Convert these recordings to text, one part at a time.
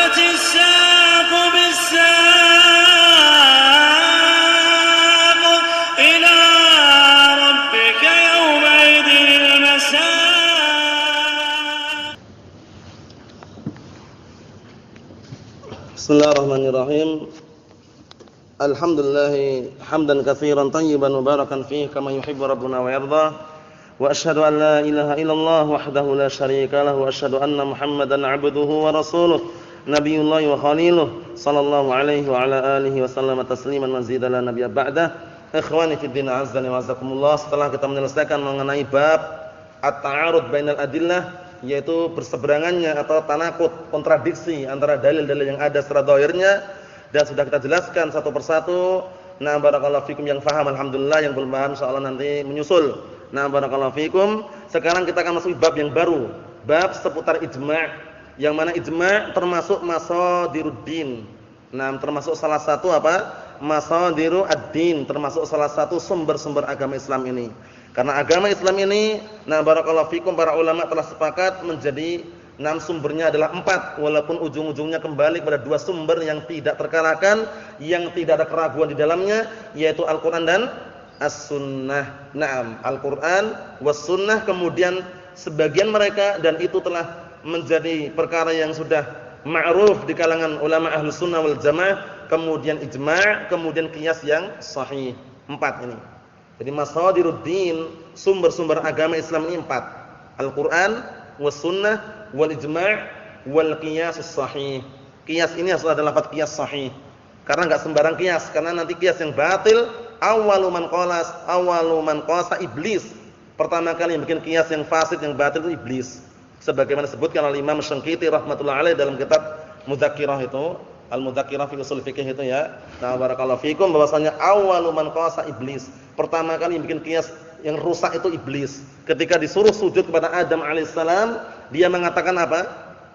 والتفت الساق بالساق إلى ربك يومئذ المساق. بسم الله الرحمن الرحيم. Alhamdulillah hamdan katsiran tayyiban mubarakan fihi kama yuhibbu rabbuna wa yarda. Wa asyhadu an la ilaha illallah wahdahu la syarika lahu wa asyhadu anna Muhammadan 'abduhu wa rasuluh nabiyullah wa khaliluh sallallahu alaihi wa ala alihi wa sallama tasliman mazidan la nabiyya ba'dah. Ikhwani fid din azza wa jazakumullah. Setelah kita menyelesaikan mengenai bab at-ta'arud bainal adillah, yaitu berseberangannya atau tanakut, kontradiksi antara dalil-dalil yang ada secara zahirnya, dan sudah kita jelaskan satu persatu. Nah, barakallahu fikum yang faham alhamdulillah, yang belum paham insyaallah nanti menyusul. Nah, barakallahu fikum. Sekarang kita akan masuk bab yang baru, bab seputar ijma', yang mana ijma' termasuk masadiruddin. Nah, termasuk salah satu apa? Masadiru ad-din, termasuk salah satu sumber-sumber agama Islam ini. Karena agama Islam ini, nah barakallahu fikum, para ulama telah sepakat menjadi 6 sumbernya adalah 4, walaupun ujung-ujungnya kembali kepada 2 sumber yang tidak terkalahkan, yang tidak ada keraguan di dalamnya, yaitu Al-Qur'an dan As-Sunnah. Naam, Al-Qur'an was Sunnah. Kemudian sebagian mereka, dan itu telah menjadi perkara yang sudah ma'ruf di kalangan ulama Ahlus Sunnah wal Jamaah, kemudian ijma', kemudian qiyas yang sahih. 4 ini. Jadi masadiruddin, sumber-sumber agama Islam ini 4. Al-Qur'an was Sunnah wal ijma' wal qiyas sahih. Qiyas ini harus ada lafaz qiyas sahih. Karena enggak sembarang qiyas, karena nanti qiyas yang batil, awwalu man qasa iblis. Pertama kali yang bikin qiyas yang fasid, yang batil itu iblis. Sebagaimana disebutkan oleh Imam Syangqiti rahimatullah alaih dalam kitab Mudzakirah itu, Al-Mudzakirah fi Ushul Fiqh itu ya. Nah, barakallahu fikum, bahwasanya awwalu man qasa iblis. Pertama kali yang bikin qiyas yang rusak itu iblis. Ketika disuruh sujud kepada Adam alaihissalam, dia mengatakan apa?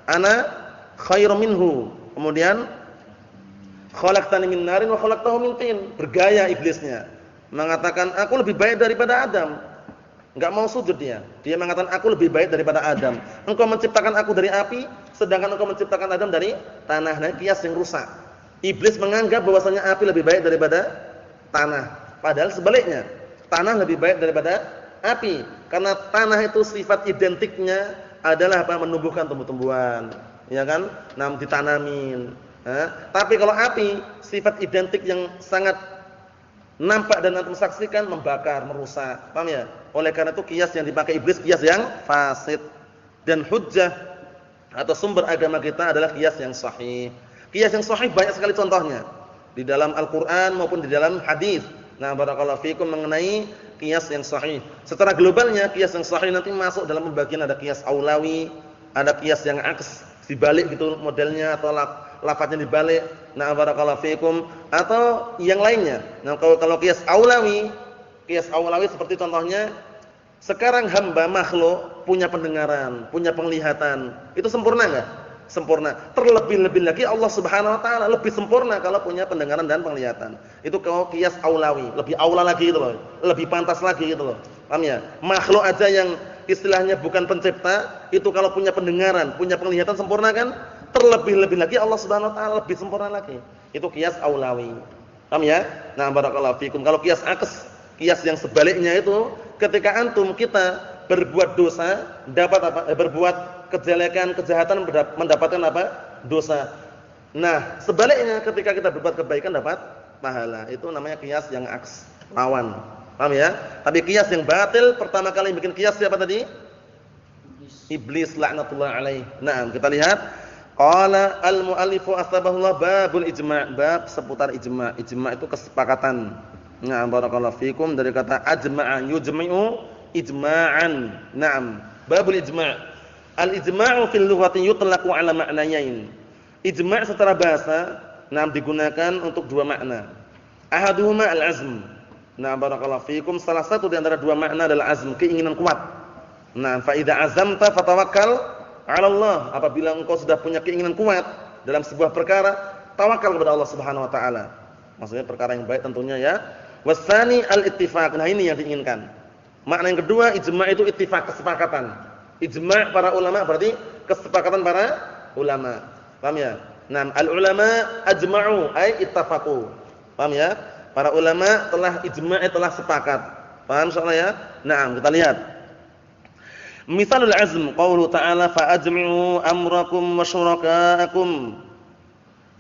Ana khairum minhu. Kemudian khalaqtani min narin wa khalaqtahu min tin. Bergaya iblisnya. Mengatakan aku lebih baik daripada Adam. Enggak mau sujud dia. Dia mengatakan aku lebih baik daripada Adam. Engkau menciptakan aku dari api, sedangkan engkau menciptakan Adam dari tanah. Nah, qiyas yang rusak. Iblis menganggap bahwasanya api lebih baik daripada tanah. Padahal sebaliknya. Tanah lebih baik daripada api. Karena tanah itu sifat identiknya adalah apa? Menumbuhkan tumbuh-tumbuhan, ya kan? Nam ditanamin. Tapi kalau api, sifat identik yang sangat nampak dan antum saksikan, membakar, merusak. Paham ya? Oleh karena itu qiyas yang dipakai iblis qiyas yang fasid. Dan hujjah atau sumber agama kita adalah qiyas yang sahih. Qiyas yang sahih banyak sekali contohnya di dalam Al-Qur'an maupun di dalam hadis. Nah, barakallahu fikum, mengenai qiyas yang sahih. Secara globalnya qiyas yang sahih nanti masuk dalam pembagian, ada qiyas aulawi, ada qiyas yang aks, dibalik gitu modelnya, atau lafadznya dibalik. Nah, barakallahu fikum, atau yang lainnya. Nah, kalau qiyas aulawi seperti contohnya, sekarang hamba makhluk punya pendengaran, punya penglihatan. Itu sempurna enggak? Sempurna. Terlebih-lebih lagi Allah Subhanahu wa taala lebih sempurna kalau punya pendengaran dan penglihatan. Itu kalau qiyas aulawi, lebih aula lagi gitu loh. Lebih pantas lagi gitu loh. Paham ya? Makhluk aja yang istilahnya bukan pencipta, itu kalau punya pendengaran, punya penglihatan sempurna kan? Terlebih-lebih lagi Allah Subhanahu wa taala lebih sempurna lagi. Itu qiyas aulawi. Paham ya? Nah, barakallahu fikum. Kalau qiyas aks, qiyas yang sebaliknya itu, ketika antum kita berbuat dosa, dapat apa? Berbuat kejelekan, kejahatan, mendapatkan apa? Dosa. Nah, sebaliknya ketika kita berbuat kebaikan dapat pahala. Itu namanya qiyas yang aks, lawan. Paham ya? Tapi qiyas yang batil, pertama kali yang bikin qiyas siapa tadi? Iblis laknatullah alaih. Nah, kita lihat qala al-muallifu asbahullah babul ijma', bab seputar ijma'. Ijma' itu kesepakatan. Nah, barakallahu fikum, dari kata ajma'a yujmi'u ijma'an. Naam, babul ijma'. Al-ijma'u fil lughati yutlaqu 'ala ma'nayain. Ijma' secara bahasa digunakan untuk 2 makna. Ahaduhuma al-'azm. Nah, barakallahu fikum, salah satu di antara 2 makna adalah azm, keinginan kuat. Nah, fa idza azamta fatawakkal 'ala Allah. Apabila engkau sudah punya keinginan kuat dalam sebuah perkara, tawakal kepada Allah Subhanahu wa taala. Maksudnya perkara yang baik tentunya ya. Wasani al-ittifaq. Nah, ini yang diinginkan. Makna yang kedua, ijma' itu ittifaq, kesepakatan. Ijma' para ulama berarti kesepakatan para ulama. Paham ya? Nah, al-ulama ajma'u ay ittafaqu. Paham ya? Para ulama telah ijma', telah sepakat. Paham soalnya ya? Nah, kita lihat. Misalul azm qaulu ta'ala fa'ajmi'u amrakum wa syuraka'akum.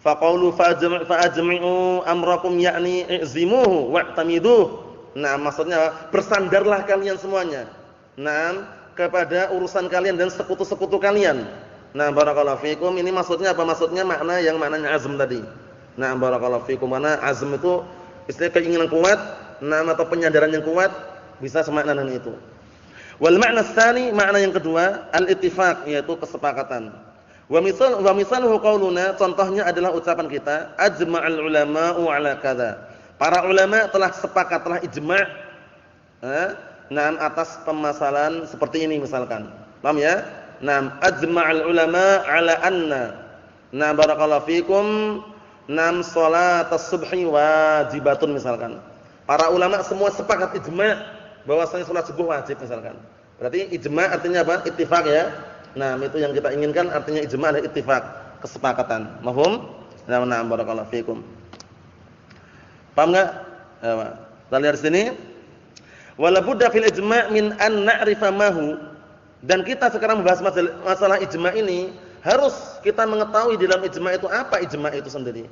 Faqaulu fa'ajmi'u amrakum yakni i'zimuhu wa'tamiduh. Nah, maksudnya bersandarlah kalian semuanya. Nah, kepada urusan kalian dan sekutu-sekutu kalian. Nah, barakallahu fikum, ini maksudnya apa? Maksudnya maknanya azm tadi. Nah, barakallahu fikum, mana azm itu istilah keinginan kuat, nah atau penyadaran yang kuat, bisa semakna dengan itu. Wal makna tsani, makna yang kedua, al-ittifaq, yaitu kesepakatan. Wa misaluhu qauluna, contohnya adalah ucapan kita, ajma'al ulama'u 'ala kadza. Para ulama telah sepakat, telah ijma', nah atas permasalahan seperti ini misalkan. Paham ya? Nah, ajma'al ulama 'ala anna. Nah, barakallahu fikum, nam shalatus subhi wajibatun misalkan. Para ulama semua sepakat ijma' bahwasanya salat subuh wajib misalkan. Berarti ijma' artinya apa? Ittifaq ya. Nah, itu yang kita inginkan, artinya ijma' adalah ittifaq, kesepakatan. Mahum? Nah, barakallahu fikum. Paham enggak? Ya, Pak. Kita lihat sini. Wala budda fil ijma' min an na'rifa mahu. Dan kita sekarang membahas masalah ijma' ini, harus kita mengetahui di dalam ijma' itu apa ijma' itu sendiri.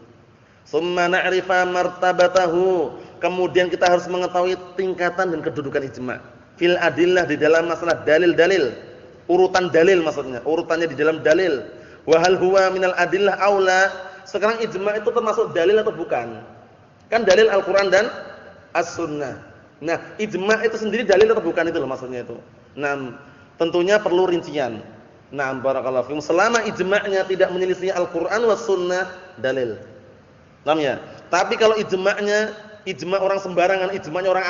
Summa na'rifa martabatahu. Kemudian kita harus mengetahui tingkatan dan kedudukan ijma'. Fil adillah, di dalam masalah dalil-dalil. Urutan dalil maksudnya, urutannya di dalam dalil. Wa hal huwa minal adillah aula. Sekarang ijma' itu termasuk dalil atau bukan? Kan dalil Al-Qur'an dan As-Sunnah. Nah, ijma' itu sendiri dalil atau bukan, itu loh maksudnya itu. Nah, tentunya perlu rincian. Nah, barakallahu fikum, selama ijma'nya tidak menyelisih Al-Qur'an was sunnah, dalil. Paham ya? Tapi kalau ijma'nya ijma' orang sembarangan, ijma'nya orang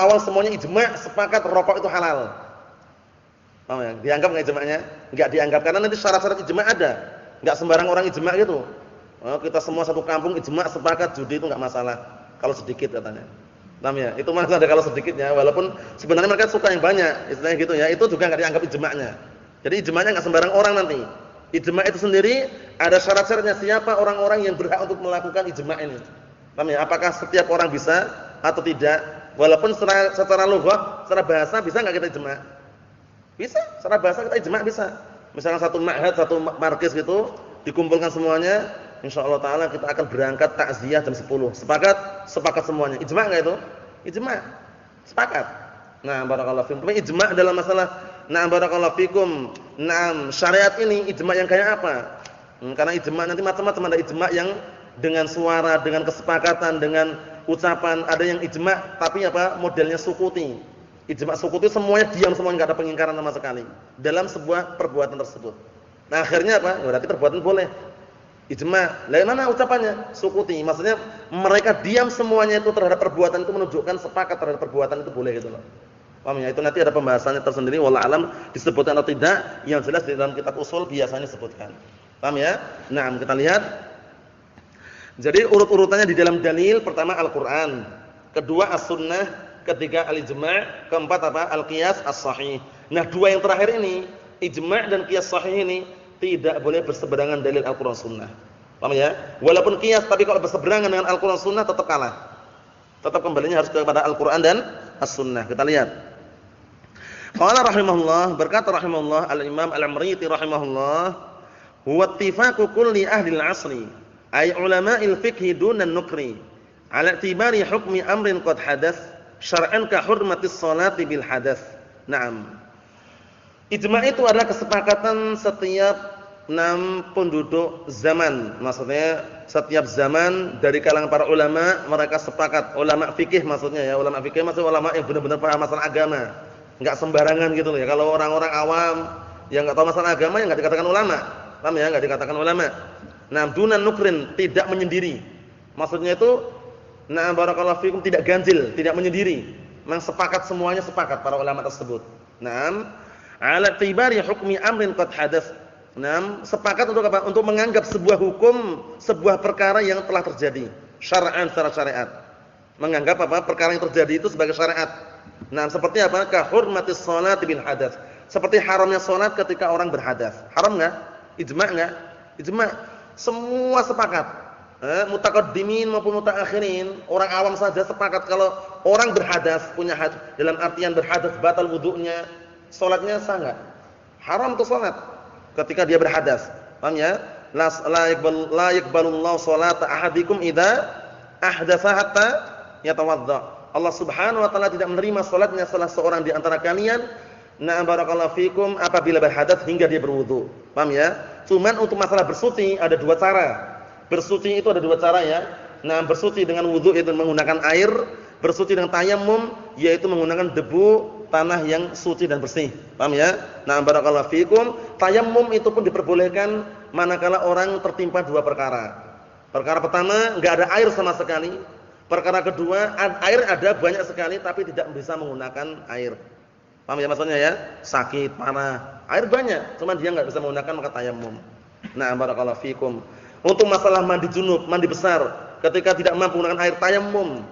awam semuanya ijma' sepakat rokok itu halal. Paham ya? Dianggap enggak ijma'nya? Enggak dianggap, karena nanti syarat-syarat ijma' ada. Enggak sembarang orang ijma' gitu. Oh, kita semua satu kampung ijma' sepakat judi itu enggak masalah kalau sedikit katanya. Paham ya? Itu masalah kalau sedikitnya, walaupun sebenarnya mereka suka yang banyak, istilahnya gitu ya. Itu juga enggak dianggap ijma'nya. Jadi ijma'nya enggak sembarang orang nanti. Ijma' itu sendiri ada syarat-syaratnya, siapa orang-orang yang berhak untuk melakukan ijma' ini. Paham ya? Apakah setiap orang bisa atau tidak? Walaupun secara lughah, secara bahasa bisa enggak kita ijma'? Bisa, secara bahasa kita ijma' bisa. Misalnya satu ma'had, satu markis gitu, dikumpulkan semuanya, insyaallah taala kita akan berangkat takziah jam 10. Sepakat semuanya. Ijma' enggak itu? Ijma'. Sepakat. Nah, barakallahu fikum. Tapi ijma' dalam masalah barakallahu fikum. Syariat ini ijma' yang kayak apa? Karena ijma' nanti macam-macam, ada ijma' yang dengan suara, dengan kesepakatan, dengan ucapan, ada yang ijma' tapi apa? Modelnya sukuti. Ijma' sukuti semuanya diam, semuanya enggak ada pengingkaran sama sekali dalam sebuah perbuatan tersebut. Nah, akhirnya apa? Berarti perbuatan boleh. Ijma'. Lah mana ucapannya? Sukuti. Maksudnya mereka diam semuanya itu terhadap perbuatan itu, menunjukkan sepakat terhadap perbuatan itu boleh gitu loh. Paham ya? Itu nanti ada pembahasannya tersendiri, wallahu alam disebutkan atau tidak, yang jelas di dalam kitab usul biasanya disebutkan. Paham ya? Nah, kita lihat. Jadi urut-urutannya di dalam dalil, pertama Al-Qur'an, kedua As-Sunnah, ketiga Al-Ijma', keempat apa? Al-Qiyas As-Sahih. Nah, dua yang terakhir ini, Ijma' dan Qiyas Sahih ini tidak boleh berseberangan dalil Al-Qur'an Sunnah. Paham ya? Walaupun qiyas, tapi kalau berseberangan dengan Al-Qur'an Sunnah tetap kalah. Tetap kembalinya harus kepada Al-Qur'an dan As-Sunnah. Kita lihat. Qala rahimahullah, berkata rahimahullah Al-Imam Al-Amriti rahimahullah, huwa ittifaqu kulli ahli al-'asri, ay ulama'il fiqh dun an-nukri, 'ala i'tibari hukmi amrin qad hadath, syar'an ka hurmatis salati bil hadath. Naam. Ijma' itu adalah kesepakatan setiap penduduk zaman. Maksudnya setiap zaman dari kalangan para ulama, mereka sepakat. Ulama fikih maksudnya ya, ulama fikih maksudnya ulama yang benar-benar paham masalah agama. Enggak sembarangan gitu loh ya. Kalau orang-orang awam yang enggak tahu masalah agama, yang enggak dikatakan ulama. Paham ya? Enggak dikatakan ulama. Nah, dunan nukrin, tidak menyendiri. Maksudnya itu barakallahu fikum, tidak ganjil, tidak menyendiri. Memang sepakat, semuanya sepakat para ulama tersebut. Naam, ala tibari hukmi amrin qad hadath. Naam, sepakat untuk apa? Untuk menganggap sebuah hukum, sebuah perkara yang telah terjadi, syar'an, secara syariat. Menganggap apa? Perkara yang terjadi itu sebagai syariat. Nah, seperti apa? Ka hurmatis sholati bil hadath. Seperti haramnya salat ketika orang berhadas. Haram enggak? Ijma' enggak? Ijma'. Semua sepakat. Mutaqaddimin maupun mutaakhirin, orang awam saja sepakat kalau orang berhadas, punya hadas, dalam artian berhadas batal wudunya, salatnya sah enggak? Haram tuh salat ketika dia berhadas. Paham ya? La yaqbalullahu salata ahadikum idza ahdatsa hatta yatawadda. Allah Subhanahu wa taala tidak menerima salatnya salah seorang di antara kalian, na'am barakallahu fikum, apabila berhadas hingga dia berwudu. Paham ya? Cuman untuk masalah bersuci ada dua cara. Bersuci itu ada dua cara ya. Nah, bersuci dengan wudu itu menggunakan air, bersuci dengan tayammum yaitu menggunakan debu tanah yang suci dan bersih. Paham ya? Nah, barakallahu fikum, tayammum itu pun diperbolehkan manakala orang tertimpa dua perkara. Perkara pertama, enggak ada air sama sekali. Perkara kedua, air ada banyak sekali tapi tidak bisa menggunakan air. Paham ya maksudnya ya? Sakit, parah. Air banyak, cuma dia enggak bisa menggunakan maka tayammum. Nah, barakallahu fikum. Untuk masalah mandi junub, mandi besar, ketika tidak mampu menggunakan air, tayammum.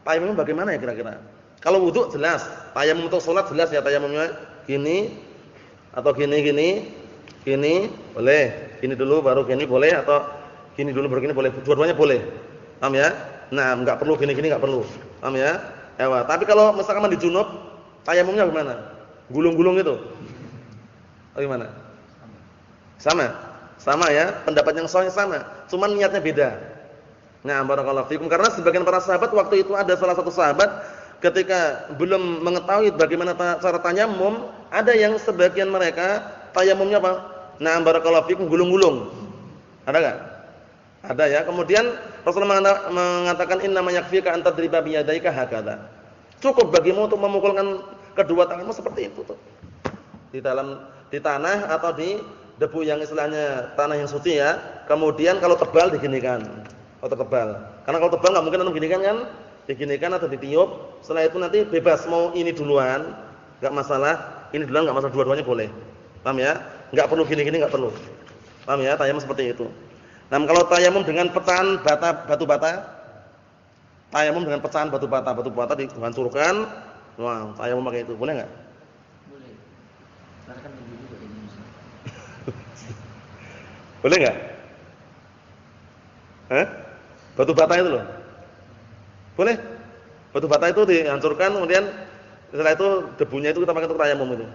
Tayammum bagaimana ya kira-kira? Kalau wudu jelas, tayammum untuk salat jelas ya tayammumnya. Gini atau gini, boleh. Gini dulu baru gini boleh, atau gini dulu baru gini boleh. Dua-duanya boleh. Paham ya? Nah, enggak perlu gini enggak perlu. Paham ya? Ewa. Tapi kalau misalkan mandi junub, tayammumnya gimana? Gulung-gulung itu. Bagaimana? Sama ya, pendapat yang sahih sama, cuman niatnya beda. Nah, barakallahu fikum, karena sebagian para sahabat waktu itu ada salah satu sahabat ketika belum mengetahui bagaimana cara tayammum, ada yang sebagian mereka tayammumnya apa? Nah, barakallahu fikum, gulung-gulung. Ada enggak? Ada ya. Kemudian Rasulullah mengatakan innama yakfika an tadriba bi yadaika hakadha. Cukup bagimu untuk memukulkan kedua tanganmu seperti itu tuh. Di tanah atau di debu yang istilahnya tanah yang suci ya. Kemudian kalau tebal diginikan. Kalau tebal. Karena kalau tebal enggak mungkin antum ginikan kan? Diginikan atau ditiup. Setelah itu nanti bebas mau ini duluan, enggak masalah. Ini duluan enggak masalah, dua-duanya boleh. Paham ya? Enggak perlu gini-gini, enggak perlu. Paham ya? Tayammum seperti itu. Nah, kalau tayammum dengan pecahan batu bata, tayammum dengan pecahan batu bata dihancurkan. Wah, tayammum pakai itu boleh enggak? Boleh. Karena kan juga ini. Boleh enggak? Batu bata itu loh. Boleh. Batu bata itu dihancurkan, kemudian setelah itu debunya itu kita pakai untuk tayammum itu.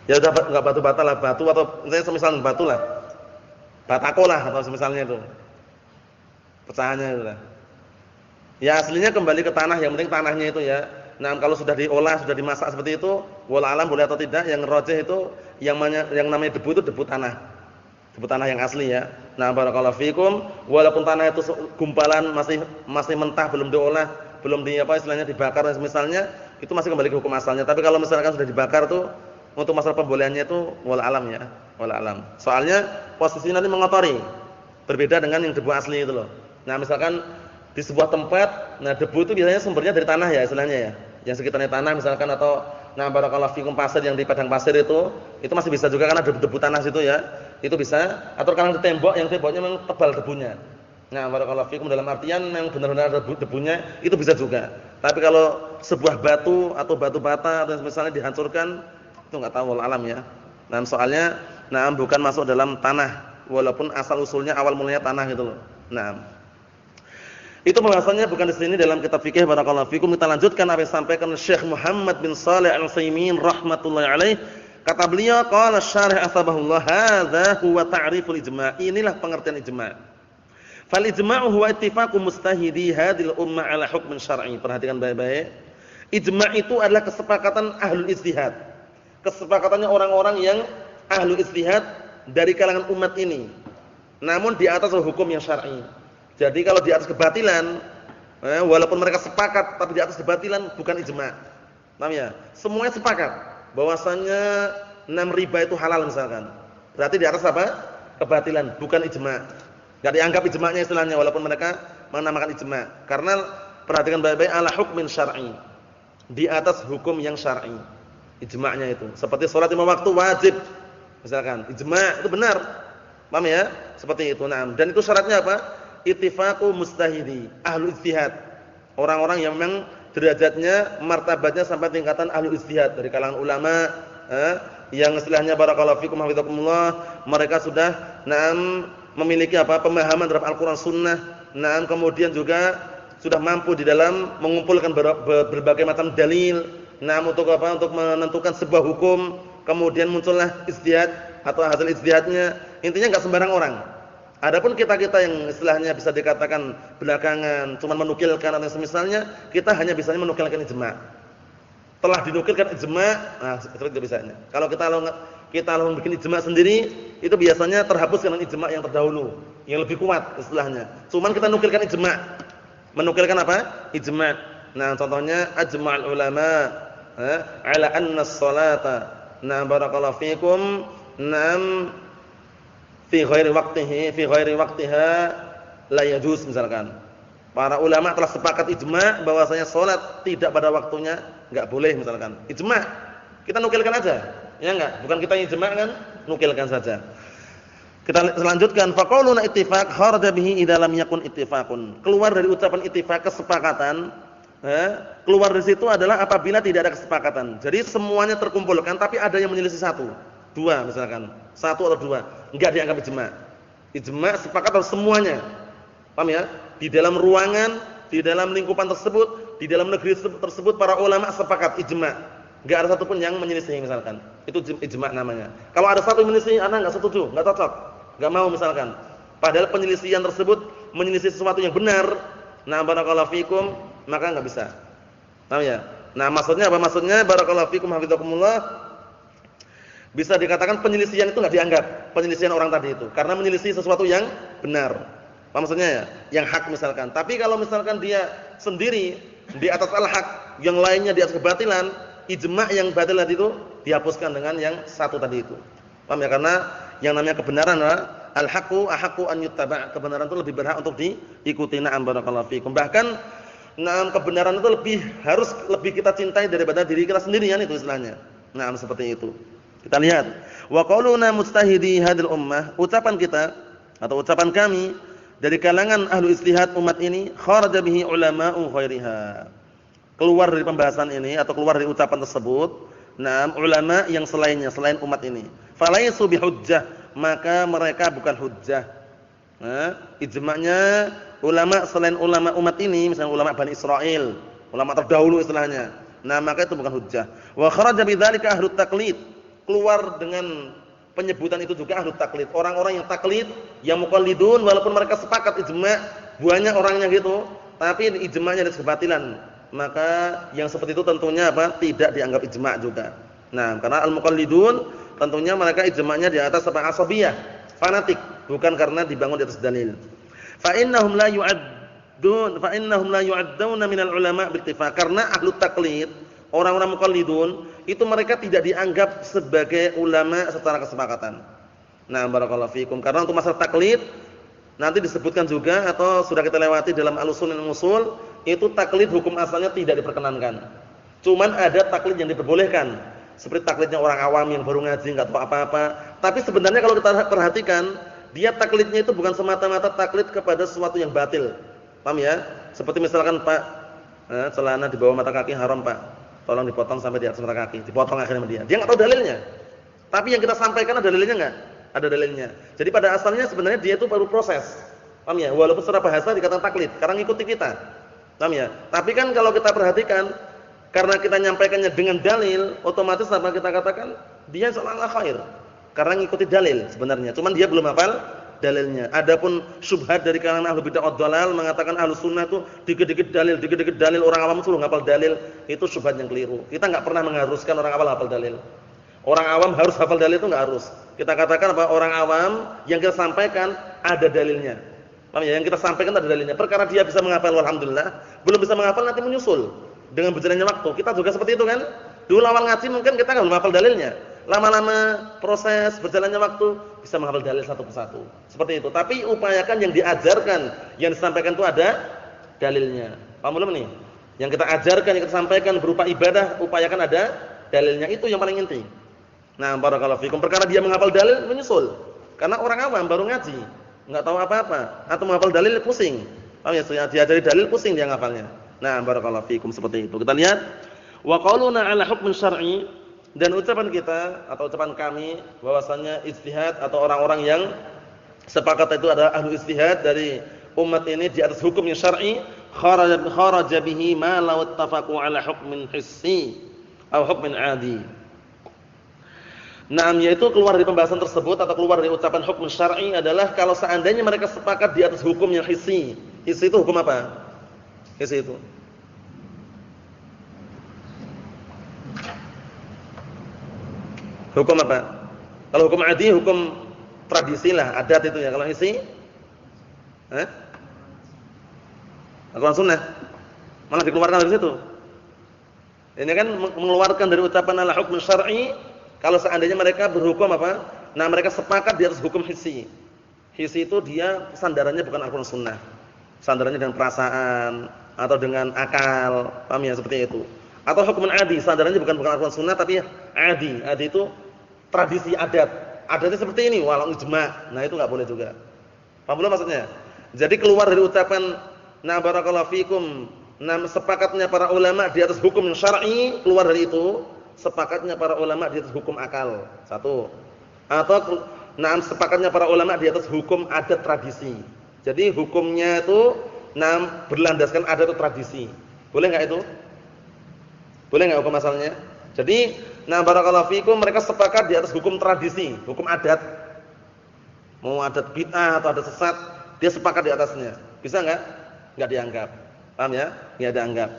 Ya udah enggak batu bata lah, batu atau misalnya batu lah. Batako lah atau semisalnya itu. Pecahannya itu lah. Ya aslinya kembali ke tanah, yang penting tanahnya itu ya. Nah, kalau sudah diolah, sudah dimasak seperti itu, wallahu alam boleh atau tidak, yang rajih itu yang namanya debu itu debu tanah. Debu tanah yang asli ya. Nah, barakallahu fikum, walaupun tanah itu gumpalan masih mentah, belum diolah, belum istilahnya dibakar misalnya, itu masih kembali ke hukum asalnya. Tapi kalau misalkan sudah dibakar tuh untuk masalah pembolehannya itu wallahu alam ya, wallahu alam. Soalnya posisinya nanti mengotori. Berbeda dengan yang debu asli itu loh. Nah, misalkan di sebuah tempat, nah debu itu biasanya sumbernya dari tanah ya istilahnya ya. Yang sekitarnya tanah misalkan, atau nah barakallahu fikum pasir yang di padang pasir itu masih bisa juga karena debu tanah situ ya. Itu bisa, atau kalau di tembok yang temboknya memang tebal debunya. Nah, barakallahu fikum dalam artian yang benar-benar debunya itu bisa juga. Tapi kalau sebuah batu atau batu bata atau misalnya dihancurkan, itu enggak tahu wallahu alam ya. Dan soalnya bukan masuk dalam tanah walaupun asal usulnya awal mulanya tanah gitu loh. Nah, itu pembahasannya bukan di sini dalam kitab fikih. Barakallahu fikum. Kita lanjutkan apa yang disampaikan Syekh Muhammad bin Shalih Al-Utsaimin rahimatullah alaih. Kata beliau, qala syarih asbahullah, hadza huwa ta'riful ijma'. Inilah pengertian ijma'. Fal ijma'u huwa ittifaqu mustahidi hadhil ummah ala hukmin syar'i. Perhatikan baik-baik. Ijma' itu adalah kesepakatan ahlul ijtihad. Kesepakatannya orang-orang yang ahlul ijtihad dari kalangan umat ini. Namun di atas hukum yang syar'i. Jadi kalau di atas kebatilan, walaupun mereka sepakat tapi di atas kebatilan bukan ijma'. Paham ya? Semuanya sepakat bahwasanya 6 riba itu halal misalkan. Berarti di atas apa? Kebatilan, bukan ijma'. Enggak dianggap ijma'nya istilahnya walaupun mereka menamakan ijma'. Karena perhatikan baik-baik, ala hukmin syar'i. Di atas hukum yang syar'i. Ijma'nya itu. Seperti salat 5 waktu wajib. Misalkan, ijma' itu benar. Paham ya? Seperti itu. Nah, dan itu syaratnya apa? Ittifaqu mustahidi, ahlu ijtihad. Orang-orang yang memang derajatnya, martabatnya sampai tingkatan ahlu ijtihad dari kalangan ulama, yang istilahnya barakallahu fikum hafizakumullah, mereka sudah memiliki apa? Pemahaman terhadap Al-Qur'an Sunnah. Kemudian juga sudah mampu di dalam mengumpulkan berbagai macam dalil. Untuk apa? Untuk menentukan sebuah hukum, kemudian muncullah ijtihad atau hasil ijtihadnya. Intinya enggak sembarang orang. Adapun kita-kita yang istilahnya bisa dikatakan belakangan cuma menukilkan atau semisalnya, kita hanya bisanya menukilkan ijma'. Telah dinukilkan ijma', nah itu bisanya. Kalau kita bikin ijma' sendiri, itu biasanya terhapus dengan ijma' yang terdahulu, yang lebih kuat istilahnya. Cuman kita nukilkan ijma'. Menukilkan apa? Ijma'. Nah, contohnya ajma'ul ulama ala anna as-salata barakallahu fikum fi ghairi waqtiha la yajuz misalkan. Para ulama telah sepakat ijma' bahwasanya salat tidak pada waktunya enggak boleh misalkan. Ijma'. Kita nukilkan aja. Ya enggak? Bukan kita ijma' kan, nukilkan saja. Kita lanjutkan faqauluna ittifaq kharaja bihi idza lam yakun ittifaqun. Keluar dari ucapan ittifaq kesepakatan, keluar dari situ adalah apabila tidak ada kesepakatan. Jadi semuanya terkumpulkan tapi ada yang menyelisih satu, dua misalkan. Satu atau dua, enggak dianggap ijma'. Ijma' sepakat harus semuanya. Paham ya? Di dalam ruangan, di dalam lingkupan tersebut, di dalam negeri tersebut para ulama sepakat ijma'. Enggak ada satupun yang menyelisih misalkan. Itu ijma' namanya. Kalau ada satu yang menyelisih, ana enggak setuju, enggak cocok. Enggak mau misalkan. Padahal penyelisihan tersebut menyelisih sesuatu yang benar. Barakallahu fikum, maka enggak bisa. Paham ya? Maksudnya apa? Maksudnya barakallahu fikum hafizakumullah. Bisa dikatakan penyelisihan itu enggak dianggap, penyelisihan orang tadi itu, karena menyelisih sesuatu yang benar. Apa maksudnya ya? Yang hak misalkan. Tapi kalau misalkan dia sendiri di atas al-haq, yang lainnya di atas kebatilan, ijma' yang batil tadi itu dihapuskan dengan yang satu tadi itu. Paham ya? Karena yang namanya kebenaran adalah al-haqqu ahaqqu an yuttaba'. Kebenaran itu lebih berhak untuk diikuti. Barakallahu fikum. Bahkan kebenaran itu harus lebih kita cintai daripada diri kita sendirian itu istilahnya. Seperti itu. Kita lihat, wa qauluna mujtahidi hadil ummah, ucapan kita atau ucapan kami dari kalangan ahlu ijtihad umat ini kharaja bihi ulama'u ghairiha. Keluar dari pembahasan ini atau keluar dari ucapan tersebut, ulama yang selain umat ini. Falaisu bihujjah, maka mereka bukan hujjah. Ijma'nya ulama selain ulama umat ini, misalnya ulama Bani Israil, ulama terdahulu istilahnya. Maka itu bukan hujjah. Wa kharaja bidzalika ahlut taqlid. Keluar dengan penyebutan itu juga ahlu taklid. Orang-orang yang taklid, yang muqallidun, walaupun mereka sepakat ijma', banyak orangnya gitu, tapi ijma'nya ada kebatilan. Maka yang seperti itu tentunya apa? Tidak dianggap ijma' juga. Karena al-muqallidun tentunya mereka ijma'nya di atas apa? Asabiyah, fanatik, bukan karena dibangun di atas dalil. Fa innahum la yu'adduna minal ulama' bittifaq. Karena ahlu taklid, orang-orang muqallidun itu mereka tidak dianggap sebagai ulama secara kesepakatan. Barakallahu fikum. Karena untuk masalah taklid nanti disebutkan juga atau sudah kita lewati dalam al-usul dan usul, itu taklid hukum asalnya tidak diperkenankan. Cuman ada taklid yang diperbolehkan. Seperti taklidnya orang awam yang baru ngaji enggak tahu apa-apa. Tapi sebenarnya kalau kita perhatikan, dia taklidnya itu bukan semata-mata taklid kepada sesuatu yang batil. Paham ya? Seperti misalkan Pak, celana di bawah mata kaki haram, Pak. Tolong dipotong sampai di atas mata kaki, dipotong akhirnya sama dia. Dia enggak tahu dalilnya. Tapi yang kita sampaikan ada dalilnya enggak? Ada dalilnya. Jadi pada asalnya sebenarnya dia itu baru proses. Paham ya? Walaupun secara bahasa dikatakan taklid, karena ngikuti kita. Paham ya? Tapi kan kalau kita perhatikan, karena kita nyampaikannya dengan dalil, otomatis apa kita katakan? Dia seolah-olah khair. Karena ngikuti dalil sebenarnya. Cuman dia belum hafal dalilnya. Adapun syubhat dari kalangan ahlu bid'ah dhalal mengatakan ahlu sunnah itu dikit-dikit dalil, orang awam suruh hafal dalil, itu syubhat yang keliru. Kita enggak pernah mengharuskan orang awam hafal dalil. Orang awam harus hafal dalil itu enggak harus. Kita katakan apa? Orang awam yang kita sampaikan ada dalilnya. Paham ya? Yang kita sampaikan ada dalilnya. Perkara dia bisa menghafal alhamdulillah, belum bisa menghafal nanti menyusul dengan berjalannya waktu. Kita juga seperti itu kan? Dulu awal ngaji mungkin kita enggak belum hafal dalilnya. Lama-lama proses berjalannya waktu bisa menghafal dalil satu persatu. Seperti itu. Tapi upayakan yang diajarkan, yang disampaikan itu ada dalilnya. Paham belum nih? Yang kita ajarkan, yang kita sampaikan berupa ibadah, upayakan ada dalilnya. Itu yang paling inti. Barakallahu fikum. Perkara dia menghafal dalil menyusul. Karena orang awam baru ngaji, enggak tahu apa-apa, atau menghafal dalil pusing. Paham ya? Diajari dalil pusing dia ngafalnya. Barakallahu fikum seperti itu. Kita lihat wa qauluna 'ala hukmin syar'i. Dan ucapan kita atau ucapan kami bahwasanya ijtihad atau orang-orang yang sepakat itu adalah ahlu ijtihad dari umat ini di atas hukum yang syar'i, kharaja bihi ma law ittafaqu ala hukmin hissi atau hukmin 'adi. Naam, yaitu keluar dari pembahasan tersebut atau keluar dari ucapan hukum syar'i adalah kalau seandainya mereka sepakat di atas hukum yang hissi. Hissi itu hukum apa? Hissi itu hukum apa? Kalau hukum 'adi hukum tradisi lah, adat itu ya. Kalau hissi? Al-Qur'an Sunnah. Malah dikeluarkan dari situ. Ini kan mengeluarkan dari ucapan al-hukm syar'i kalau seandainya mereka berhukum apa? Nah, mereka sepakat di atas hukum hissi. Hissi itu dia sandarannya bukan Al-Qur'an Sunnah. Sandarannya dengan perasaan atau dengan akal. Paham ya, seperti itu. Atau hukum 'adi, sandarannya bukan Al-Qur'an Sunnah tapi 'adi. 'Adi itu tradisi adat. Adatnya seperti ini, walau ijma'. Nah, itu enggak boleh juga. Paham belum maksudnya? Jadi keluar dari ucapan na barakallahu fikum, nah sepakatnya para ulama di atas hukum yang syar'i, keluar dari itu sepakatnya para ulama di atas hukum akal. Satu. Atau nah sepakatnya para ulama di atas hukum adat tradisi. Jadi hukumnya itu nah berlandaskan adat atau tradisi. Boleh enggak itu? Boleh enggak hukum asalnya? Jadi nah barakallahu fikum mereka sepakat di atas hukum tradisi, hukum adat. Mau adat bid'ah atau adat sesat, dia sepakat di atasnya. Bisa enggak? Enggak dianggap. Paham ya? Enggak dianggap.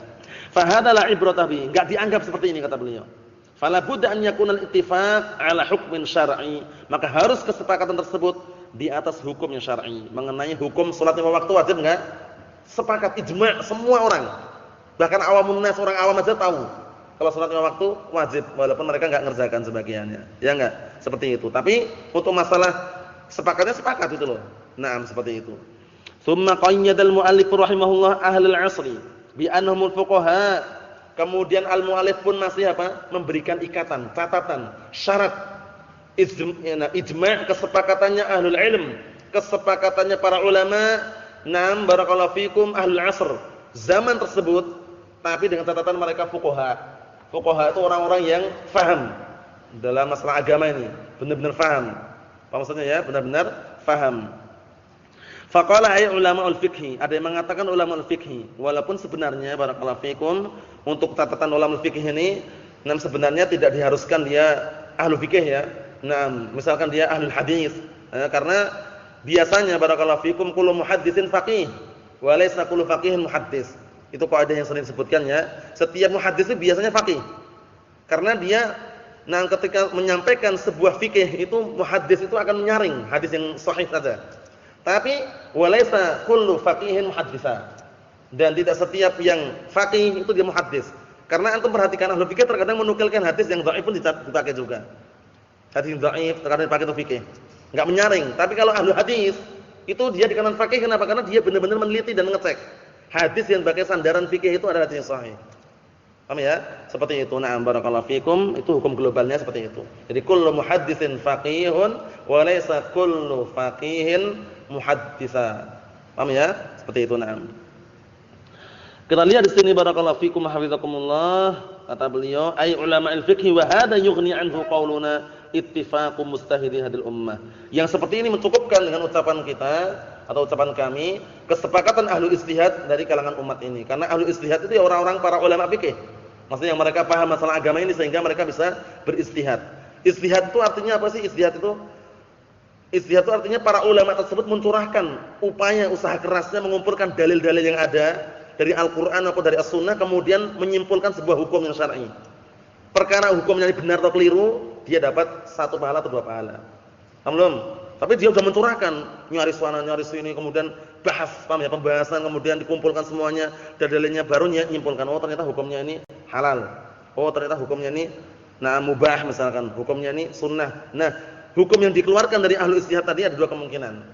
Fa hadzal ibrata bi, enggak dianggap seperti ini kata beliau. Fala budda an yakuna al-ittifaq ala hukmin syar'i. Maka harus kesepakatan tersebut di atas hukum yang syar'i. Mengenai hukum salat lima waktu wajib enggak? Sepakat ijma' semua orang. Bahkan awamun nas, orang awam aja tahu kalau salat lima waktu wajib walaupun mereka enggak ngerjakan sebagiannya. Ya enggak? Seperti itu. Tapi untuk masalah sepakatnya sepakat itu loh. Naam, seperti itu. Tsumma qayyadal mu'allif rahimahullah ahlul 'asri bi annahumul fuqaha. Kemudian al-mu'allif pun masih apa? Memberikan ikatan, catatan, syarat ijma' kesepakatannya ahlul ilm, kesepakatannya para ulama, naam barakallahu fikum ahlul 'asr. Zaman tersebut tapi dengan catatan mereka fuqaha. Fuqaha itu orang-orang yang faham dalam masalah agama ini, benar-benar faham. Apa maksudnya ya? Benar-benar faham. Faqala ay ulama'ul fiqhi, ada yang mengatakan ulama'ul fiqhi, walaupun sebenarnya barakallahu fikum untuk catatan ulama'ul fiqhi ini sebenarnya tidak diharuskan dia ahlu fikih ya. Nah, misalkan dia ahlul hadis, karena biasanya barakallahu fikum kullu muhadditsin faqih wa laysa kullu faqihin muhaddits. Itu kaidah yang sering disebutkan ya. Setiap muhaddits itu biasanya faqih. Karena dia ketika menyampaikan sebuah fikih itu muhaddits itu akan menyaring hadis yang sahih saja. Tapi walaysa kullu faqihin muhadditsa. Dan tidak setiap yang faqih itu dia muhaddits. Karena antum perhatikan ahli fikih terkadang menukilkan hadis yang dhaif pun dipakai juga. Hadis yang dhaif terkadang dipakai untuk fikih. Enggak menyaring. Tapi kalau ahli hadis itu dia dikarenakan faqih, kenapa? Karena dia benar-benar meneliti dan mengecek. Hadis yang pakai sandaran fikih itu adalah hadis yang sahih. Paham ya? Seperti itu. Na'am barakallahu fikum, itu hukum globalnya seperti itu. Jadi kullu muhadditsin faqihun wa laysa kullu faqihin muhadditsa. Paham ya? Seperti itu. Na'am. Kita lihat di sini barakallahu fikum hafizakumullah, kata beliau ay ulama'il fiqh wa hadha yughni anhu qauluna ittifaqu mustahidin hadil ummah. Yang seperti ini mencukupkan dengan ucapan kita atau ucapan kami kesepakatan ahlu ijtihad dari kalangan umat ini. Karena ahlu ijtihad itu ya orang-orang para ulama fikih. Maksudnya yang mereka paham masalah agama ini sehingga mereka bisa berijtihad. Ijtihad itu artinya apa sih? Ijtihad itu artinya para ulama tersebut mencurahkan upaya usaha kerasnya mengumpulkan dalil-dalil yang ada dari Al-Qur'an atau dari As-Sunnah, kemudian menyimpulkan sebuah hukum yang syar'i. Perkara hukumnya ini benar atau keliru, dia dapat 1 pahala atau 2 pahala. Paham belum? Tapi dia sudah mencurahkan, nyari sana, nyari sini, kemudian bahas, paham ya, pembahasan, kemudian dikumpulkan semuanya, dalilnya baru nyimpulkan, oh ternyata hukumnya ini halal. Oh ternyata hukumnya ini mubah misalkan, hukumnya ini sunnah. Nah, hukum yang dikeluarkan dari ahlu ijtihad tadi ada 2 kemungkinan.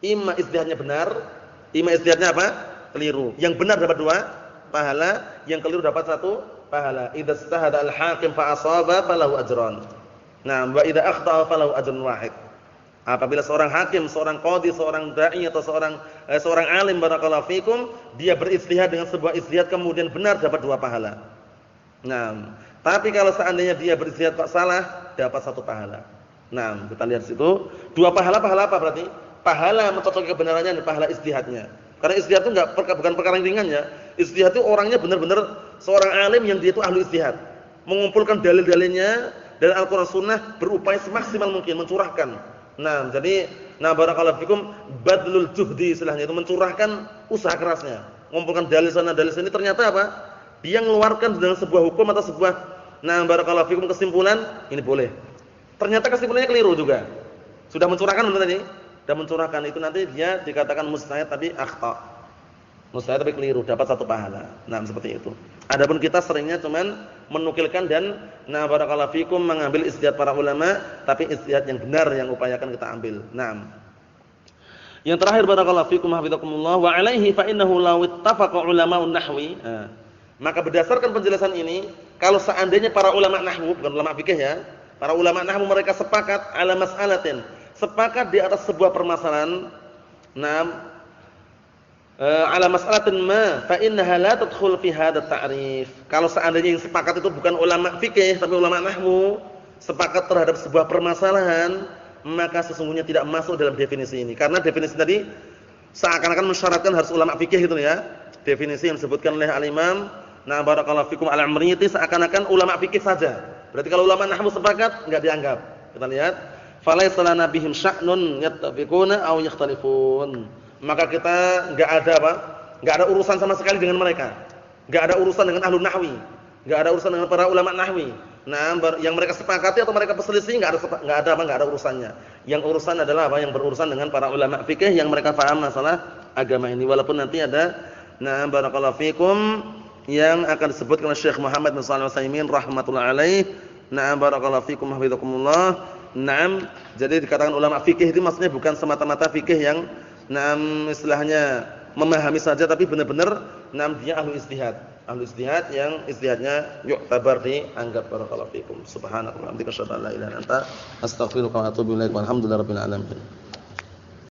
Imma ijtihadnya benar, imma ijtihadnya apa? Keliru. Yang benar dapat 2 pahala, yang keliru dapat 1 pahala. Idza ijtahada al-hakim fa asaba falahu ajran. Nah, wa idza akhta'a falahu ajrun wahid. Apabila seorang hakim, seorang qadhi, seorang dai atau seorang alim barakallahu fikum, dia berijtihad dengan sebuah ijtihad kemudian benar dapat 2 pahala. Nah, Tapi kalau seandainya dia berijtihad kok salah, dapat 1 pahala. Nah, kita lihat situ, 2 pahala apa berarti? Pahala mencocoki kebenarannya dan pahala ijtihadnya. Karena ijtihad itu bukan perkara yang ringan ya. Ijtihad itu orangnya benar-benar seorang alim yang dia itu ahli ijtihad. Mengumpulkan dalil-dalilnya dari Al-Qur'an Sunnah, berupaya semaksimal mungkin mencurahkan. Nah, jadi barakallahu fikum badlul juhdi istilahnya itu mencurahkan usaha kerasnya. Mengumpulkan dalil sana dalil sini, ternyata apa? Dia mengeluarkan dengan sebuah hukum atau sebuah barakallahu fikum kesimpulan, ini boleh. Ternyata kesimpulannya keliru juga. Sudah mencurahkan belum tadi? Sudah mencurahkan, itu nanti dia dikatakan mustahid tapi akhta. Mustahid tapi keliru, dapat 1 pahala. Nah, seperti itu. Adapun kita seringnya cuman menukilkan dan barakallahu fikum mengambil ijtihad para ulama, tapi ijtihad yang benar yang upayakan kita ambil. Naam. Yang terakhir barakallahu fikum hafizakumullah wa alaihi fa innahu law ittafaqa ulama'un nahwi. Maka berdasarkan penjelasan ini, kalau seandainya para ulama nahwu, bukan ulama fikih ya, para ulama nahwu mereka sepakat ala mas'alatin, sepakat di atas sebuah permasalahan, ala mas'alatin ma fa innaha la tadkhul fi hadha ta'rif. Kalau seandainya yang sepakat itu bukan ulama fikih tapi ulama nahwu, sepakat terhadap sebuah permasalahan, maka sesungguhnya tidak masuk dalam definisi ini. Karena definisi tadi seakan-akan mensyaratkan harus ulama fikih itu ya. Definisi yang disebutkan oleh al-Imam barakallahu fikum al-Amriti seakan-akan ulama fikih saja. Berarti kalau ulama nahwu sepakat enggak dianggap. Kita lihat, falaisa lana bihim sya'nun yattafiquna aw yakhtalifun. Maka kita enggak ada apa? Enggak ada urusan sama sekali dengan mereka. Enggak ada urusan dengan ahlun nahwi. Enggak ada urusan dengan para ulama nahwi. Yang mereka sepakati atau mereka perselisih enggak ada urusannya. Yang urusan adalah apa? Yang berurusan dengan para ulama fikih yang mereka paham masalah agama ini. Walaupun nanti ada barakallahu fikum yang akan disebutkan oleh Syekh Muhammad bin Shalih Al-Utsaimin rahimatullah alaih. Barakallahu fikum hafizakumullah. Jadi dikatakan ulama fikih itu maksudnya bukan semata-mata fikih yang istilahnya memahami saja, tapi benar-benar dia ahli ijtihad. Ahli ijtihad yang ijtihadnya yu'tabar dianggap. Barakallahu fikum. Subhanallah wa bihamdika asyhadu an la ilaha illa anta astaghfiruka wa atubu ilaik. Walhamdulillahirabbil alamin.